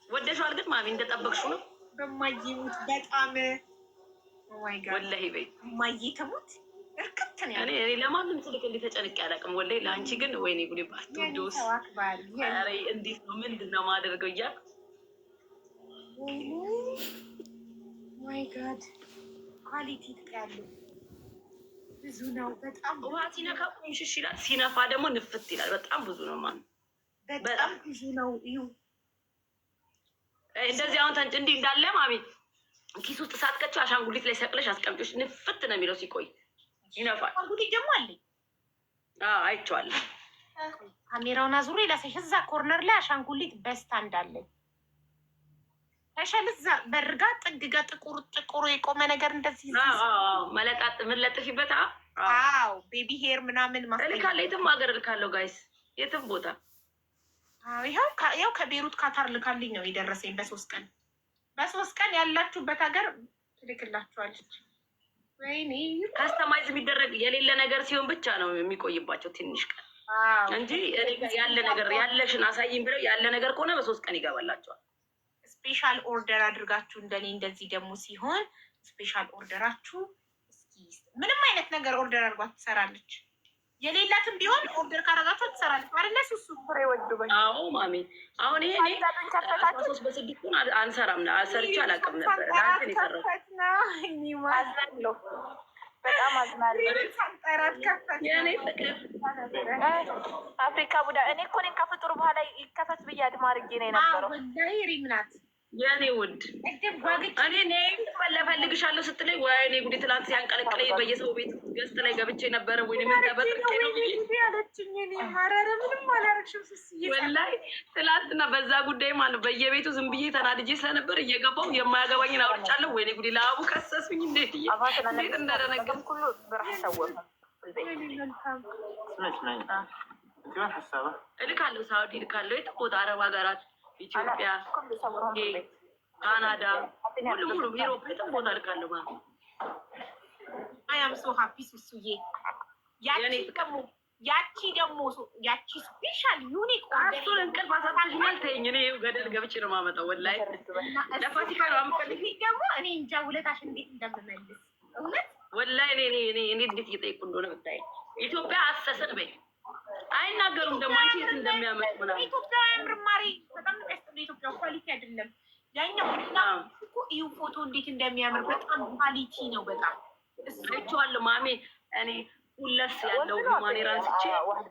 ወደሽዋል ግን ማሚ እንደጠበቅሽው ነው። በማይሙት በጣም ወላሂ በይ ማይተሙት እርክት ነው። እኔ ለማንም ስልክ እንዴት ተጨንቄ አላውቅም። ወላሂ ለአንቺ ግን ወይኔ ጉዴ ባትወዶስ ኧረ እንዴት ነው ምንድነው ማደርገው እያልኩ ማይ ጋድ ኳሊቲ ያለው ብዙ ነው። በጣም ውሃ ሲነካ ቁምሽሽ ይላል፣ ሲነፋ ደግሞ ንፍት ይላል። በጣም ብዙ ነው ማለት በጣም ብዙ ነው። እዩ እንደዚህ አሁን እንዲህ እንዳለ ማሚ ኪስ ውስጥ ሳትከቸው አሻንጉሊት ላይ ሰቅለሽ አስቀምጪዎች ንፍት ነው የሚለው። ሲቆይ ይነፋል። አሻንጉሊት ደግሞ አለ። አይቼዋለሁ። ካሜራውን አዙሬ ላሳይሽ። እዛ ኮርነር ላይ አሻንጉሊት በስታንድ አለ። ተሸልዛ በርጋ ጥግጋ ጥቁር የቆመ ነገር እንደዚህ መለጣጥ ምን ለጥፊበት? አዎ ቤቢ ሄር ምናምን እልካለሁ። የትም ሀገር እልካለሁ ጋይስ፣ የትም ቦታ። ይኸው ከቤሩት ካታር ልካልኝ ነው የደረሰኝ። በሶስት ቀን ያላችሁበት ሀገር ትልክላችኋለች። ወይኔ ካስተማይዝ የሚደረግ የሌለ ነገር ሲሆን ብቻ ነው የሚቆይባቸው ትንሽ ቀን እንጂ ያለ ነገር ያለሽን አሳይም ብለው ያለ ነገር ከሆነ በ3 ቀን ይገባላቸዋል። ስፔሻል ኦርደር አድርጋችሁ እንደኔ እንደዚህ ደግሞ ሲሆን ስፔሻል ኦርደራችሁ ምንም አይነት ነገር ኦርደር አድርጓት ትሰራለች። የሌላትም ቢሆን ኦርደር ካረጋችሁ ትሰራለች አይደለ? ሱሱ ፍሬ ወዱበኝ። አዎ ማሚ፣ አሁን ይሄ 13 በ6 አንሰራም ነው ሰርቼ አላውቅም ነበር። ላንተ ነው አዝናለሁ፣ በጣም አዝናለሁ። የኔ ፍቅር አፍሪካ ቡዳ እኔ እኮ ነኝ ከፍጡር በኋላ ይከፈት ብዬ አድማ አድርጌ ነው የነበረው። ወላሂ ሪምናት የኔ ውድ እኔ ፈልግሻለሁ ስትለኝ ወይኔ ጉዴ! ትላንት ሲያንቀለቅለኝ በየሰው ቤት ገዝት ላይ ገብቼ ነበረ። ወይ ምን ተበጥቄ ነው ያለችኝ። እኔ ማረረ ምንም አላረግሽም ስስዬ ወላሂ ትላንትና በዛ ጉዳይ ማለት በየቤቱ ዝም ብዬ ተናድጄ ስለነበር እየገባው የማያገባኝን አውርቻለሁ። ወይኔ ጉዴ! ለአቡ ከሰስብኝ። እንዴት እንደደነገጥኩ ሁሉ ብርሃን ሰወፈ እልካለሁ። ሳውዲ እልካለሁ። የትም ቦታ አረብ ሀገራት፣ ኢትዮጵያ፣ ካናዳ፣ ሁሉም ዩሮፕ የትም ቦታ እልካለሁ ማለት ነው። አያም ሶ ሀፒ ሱሱዬ። ያቺ ስፔሻል ዩኒክ እሱን እንቅልፍ አሳጥቶኛል። ተይኝ፣ እኔ ገደል ገብቼ ነው የማመጣው። ወላሂ ለፋሲካ ነው የምፈልግ ደግሞ እኔ እንጃ ውለታሽ እንዴት እንደምመልስ እውነት ወላሂ እኔ እንዴት እየጠየቁ እንደሆነ ብታይ። ኢትዮጵያ አሰሰን በይ አይናገሩም ደግሞ አንቺ የት እንደሚያመጡ ምናምን። ኢትዮጵያ ምርማሪ በጣም ነው ኢትዮጵያ ኳሊቲ አይደለም ያኛው እኮ እዩ ፎቶ እንዴት እንደሚያምር በጣም ኳሊቲ ነው። በጣም አይቼዋለሁ ማሜ። እኔ ሁለስ ያለው ማኔራን ስቼ ማለት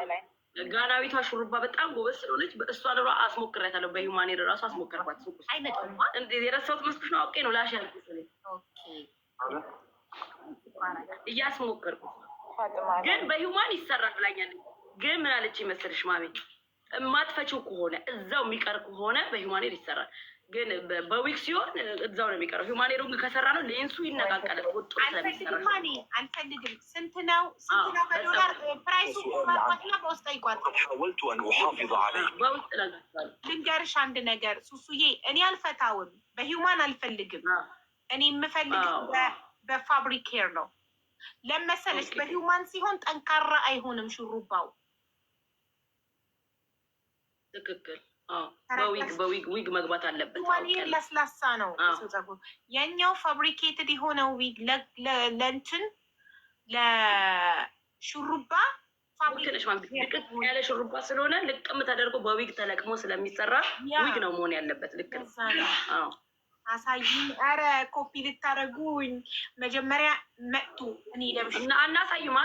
ነው። ጋናዊቷ ሹሩባ በጣም ጎበዝ ስለሆነች በእሷ ደሮ አስሞክሬያታለሁ። በሂውማኔር ራሱ አስሞክረኳት። ሱቁ አይመጣም እንዴ የረሳሁት መስሎሽ ነው? አውቄ ነው ላሽ ያልኩት እኔ እያስሞከርኩ ግን በሂውማን ይሰራል ብላኛለች። ግን ምን አለች መሰለሽ ማሜ፣ የማትፈችው ከሆነ እዛው የሚቀር ከሆነ በሂውማኔር ይሰራል። ግን በዊክ ሲሆን እዛው ነው የሚቀረው። ሂውማኔሩ ከሰራ ነው ሌንሱ ይነቃቀላል። ወጥቶ ስለሚሰራ አልፈልግም። ስንት ነው በዶላር ፕራይሱ? ማጥፋትና በውስጥ ይቋጥራል። ልንገርሽ አንድ ነገር ሱሱዬ፣ እኔ አልፈታውም፣ በሂውማን አልፈልግም። እኔ የምፈልግ በፋብሪክ ሄር ነው። ለመሰለሽ በሂውማን ሲሆን ጠንካራ አይሆንም ሹሩባው። ትክክል። ዊግ መግባት አለበት። ለስላሳ ነው ጸጉር። የኛው ፋብሪኬትድ የሆነው ዊግ ለእንትን ለሹሩባ ልቅት ያለ ሹሩባ ስለሆነ ልቅም ተደርጎ በዊግ ተለቅሞ ስለሚሰራ ዊግ ነው መሆን ያለበት። ልክ ነው። አሳይኝ። ኧረ ኮፒ ልታረጉኝ መጀመሪያ መጡ። እኔ ለብሽ አናሳይም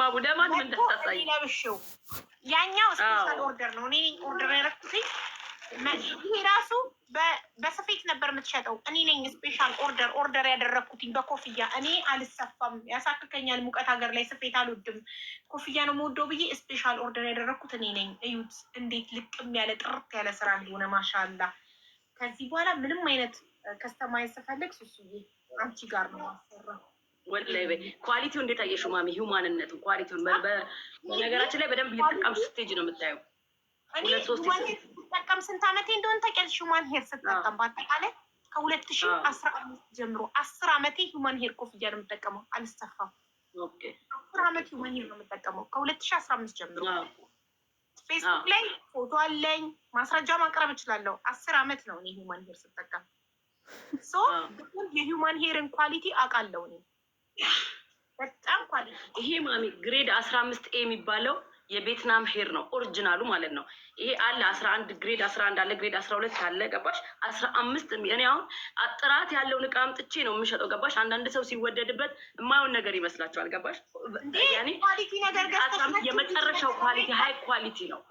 አቡ ለማን እንደታሳይ ለብሽው። ያኛው ስፔሻል ኦርደር ነው። እኔ ኦርደር ያደረኩት ይሄ ራሱ በስፌት ነበር የምትሸጠው። እኔ ነኝ ስፔሻል ኦርደር ያደረኩትኝ በኮፍያ። እኔ አልሰፋም፣ ያሳክከኛል። ሙቀት ሀገር ላይ ስፌት አልወድም፣ ኮፍያ ነው የምወደው ብዬ ስፔሻል ኦርደር ያደረኩት እኔ ነኝ። እዩት እንዴት ልቅም ያለ ጥርት ያለ ስራ እንደሆነ ማሻላ። ከዚህ በኋላ ምንም አይነት ከስተማይዝ ስፈልግ ሱሱዬ አንቺ ጋር ነው ማሰራ። ወላሂ በይ ኳሊቲው እንዴት አየሽው ማሚ? ሂውማንነቱ ኳሊቲውን በነገራችን ላይ በደንብ ሊጠቀም ስቴጅ ነው የምታየው። እኔ ስጠቀም ስንት ዓመቴ እንደሆነ ታውቂያለሽ? ሂውማን ሄር ስጠቀም በአጠቃላይ ከ2015 ጀምሮ 10 ዓመቴ ሂውማን ሄር ኮፍያ ነው የምጠቀመው። አልሰፋም። አመት ሂውማን ሄር ነው የምጠቀመው ከ2015 ጀምሮ። ፌስቡክ ላይ ፎቶ አለኝ፣ ማስረጃ ማቅረብ እችላለሁ። 10 አመት ነው እኔ ሂውማን ሄር ስጠቀም። የሂውማን ሄርን ኳሊቲ አውቃለሁ እኔ በጣም ኳሊቲ። ይሄ ማሚ ግሬድ 15 ኤ የሚባለው የቬትናም ሄር ነው ኦሪጂናሉ ማለት ነው። ይሄ አለ 11 ግሬድ 11 አለ፣ ግሬድ 12 አለ። ገባሽ? 15 እኔ አሁን ጥራት ያለውን ዕቃ አምጥቼ ነው የምሸጠው። ገባሽ? አንዳንድ ሰው ሲወደድበት የማይሆን ነገር ይመስላችኋል። ገባሽ? ያኔ ኳሊቲ ነገር ገዝተሽ የመጨረሻው ኳሊቲ ሃይ ኳሊቲ ነው።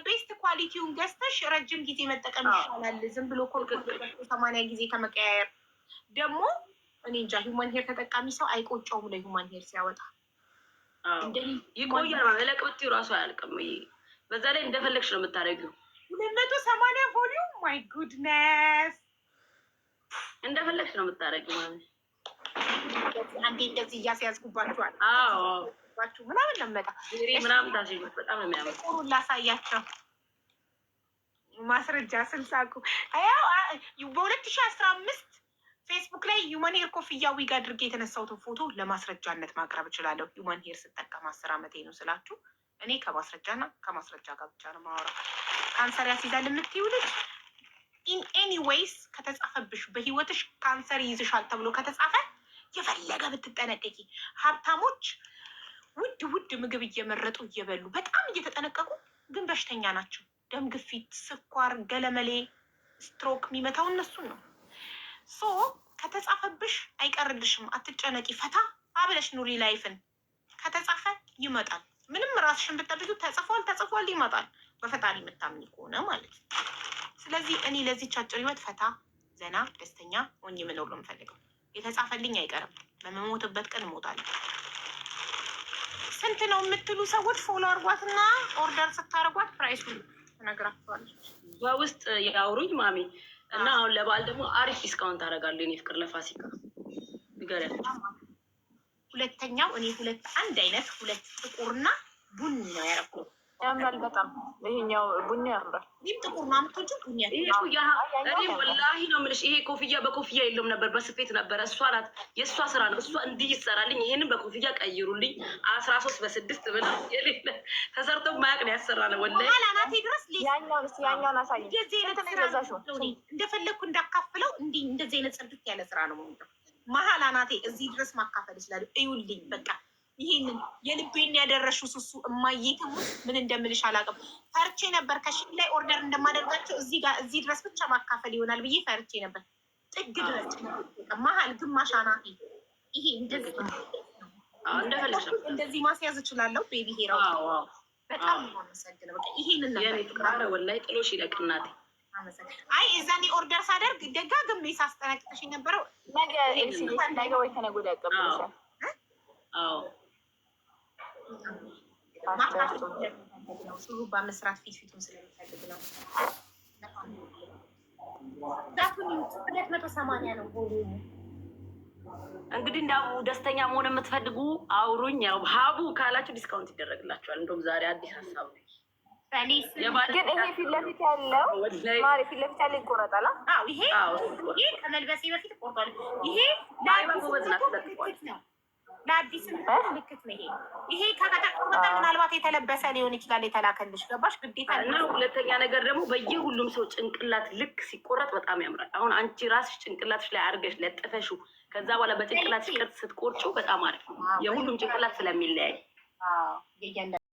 ቤስት ኳሊቲውን ገዝተሽ ረጅም ጊዜ መጠቀም ይሻላል። ዝም ብሎ ኮልኮል 80 ጊዜ ከመቀያየር ደግሞ እኔ እንጃ ሂውማን ሄር ተጠቃሚ ሰው አይቆጨውም ለሂውማን ሄር ሲያወጣ ይቆያል ማለት ለቅብጤው ራሱ አያልቅም። በዛ ላይ እንደፈለግሽ ነው የምታደርጊው። 280 ቮሊዩም ማይ ጉድነስ እንደፈለግሽ ነው የምታደርጊው ማለት አንዴ እንደዚህ እያስያዝኩባችኋል። አዎ ምናምን ለመጣ ምናምን ታሽጉት በጣም ነው የሚያምር። ጥሩ ላሳያቸው ማስረጃ ስልሳኩ ያው በ2015 ፌስቡክ ላይ ሂውማን ሄር ኮፍያ ዊግ አድርጌ የተነሳሁትን ፎቶ ለማስረጃነት ማቅረብ እችላለሁ። ሂውማን ሄር ስጠቀም 10 አመቴ ነው ስላችሁ እኔ ከማስረጃና ከማስረጃ ጋር ብቻ ነው የማወራው። ካንሰር ያስይዛል የምትይው ልጅ ኢን ኤኒዌይስ ከተጻፈብሽ በህይወትሽ ካንሰር ይይዝሻል ተብሎ ከተጻፈ የፈለገ ብትጠነቀቂ፣ ሀብታሞች ውድ ምግብ እየመረጡ እየበሉ በጣም እየተጠነቀቁ ግን በሽተኛ ናቸው። ደም ግፊት፣ ስኳር፣ ገለመሌ፣ ስትሮክ የሚመታው እነሱን ነው። ከተጻፈብሽ አይቀርልሽም፣ አትጨነቂ፣ ፈታ አብለሽ ኑሪ ላይፍን። ከተጻፈ ይመጣል። ምንም ራስሽን ብትጠብቂው ተጽፏል ይመጣል፣ በፈጣሪ የምታምኝ ከሆነ ማለት ነው። ስለዚህ እኔ ለዚህች አጭር ህይወት ፈታ ዘና ደስተኛ ሆኜ መኖር ነው የምፈልገው። የተጻፈልኝ አይቀርም፣ በመሞትበት ቀን እሞታለሁ። ስንት ነው የምትሉ ሰዎች ፎሎ አርጓትና ኦርደር ስታደርጓት ፕራይሱን ትነግራችኋለች። በውስጥ ያውሩኝ ማሚ እና አሁን ለበዓል ደግሞ አሪፍ ዲስካውንት አደርጋለሁ። የኔ ፍቅር ለፋሲካ ንገሪያቸው። ሁለተኛው እኔ አንድ አይነት ሁለት ጥቁርና ቡኒ ነው ያደረኩት። ያምራል በጣም ይሄኛው ቡኒ ያምራል። ይህም ጥቁር ነው የምትወጂው? ቡኒ እኔ ወላሂ ነው የምልሽ። ይሄ ኮፍያ በኮፍያ የለውም ነበር፣ በስፌት ነበረ። እሷ ናት የእሷ ስራ ነው። እሷ እንዲህ ይሰራልኝ፣ ይሄንን በኮፍያ ቀይሩልኝ 13 በ6 ብላ የሌለ ተሰርቶ ማያቅ ነው ያሰራ ነው። ወላሂ አናቴ ድረስ ያኛውን አሳይ። እንደፈለግኩ እንዳካፍለው እንደዚህ አይነት ጽድት ያለ ስራ ነው የሚለው መሀል አናቴ እዚህ ድረስ ማካፈል ይችላሉ። እዩልኝ በቃ ይሄንን የልቤን ያደረሹ ሱሱ እማየትም ምን እንደምልሽ አላውቅም። ፈርቼ ነበር ከሽን ላይ ኦርደር እንደማደርጋቸው እዚህ ድረስ ብቻ ማካፈል ይሆናል ብዬ ፈርቼ ነበር። ጥግ ድረስ መሀል ግማሽ አናቴ ይሄ እንደዚህ ማስያዝ እችላለሁ። ቤቢ ሄራ በጣም አመሰግናለሁ። በቃ ይሄንን ነበር ወላሂ ጥሎሽ ይለቅናት። አይ እዛኔ ኦርደር ሳደርግ ደጋግሜ ሳስጠነቅቅሽ የነበረው ነገ ወይ ከነገ ወዲያ ያቀብልሻል። አዎ ሹሩባ መስራት ፊቱን ስለሚፈልግ ነው። 280 ነው ቮሊዩሙ። እንግዲህ እንዳው ደስተኛ መሆን የምትፈልጉ አውሩኝ። ያው ሀቡ ካላችሁ ዲስካውንት ይደረግላችኋል። እንደውም ዛሬ አዲስ ሀሳብ ነው። ግን ይሄ ፊት ለፊት ያለው ማሪ ፊት ለፊት ያለው ይቆረጣል። ይሄ ከመልበሴ በፊት ቆርጧል። ይሄ ለአዲስ ምልክት ነው። ይሄ ከተቆረጠ ምናልባት የተለበሰ ሊሆን ይችላል የተላከልሽ። ገባሽ? ግዴታ እና ሁለተኛ ነገር ደግሞ በየሁሉም ሰው ጭንቅላት ልክ ሲቆረጥ በጣም ያምራል። አሁን አንቺ ራስሽ ጭንቅላትሽ ላይ አድርገሽ ለጥፈሹ ከዛ በኋላ በጭንቅላትሽ ቅርጽ ስትቆርጩ በጣም አሪፍ ነው። የሁሉም ጭንቅላት ስለሚለያይ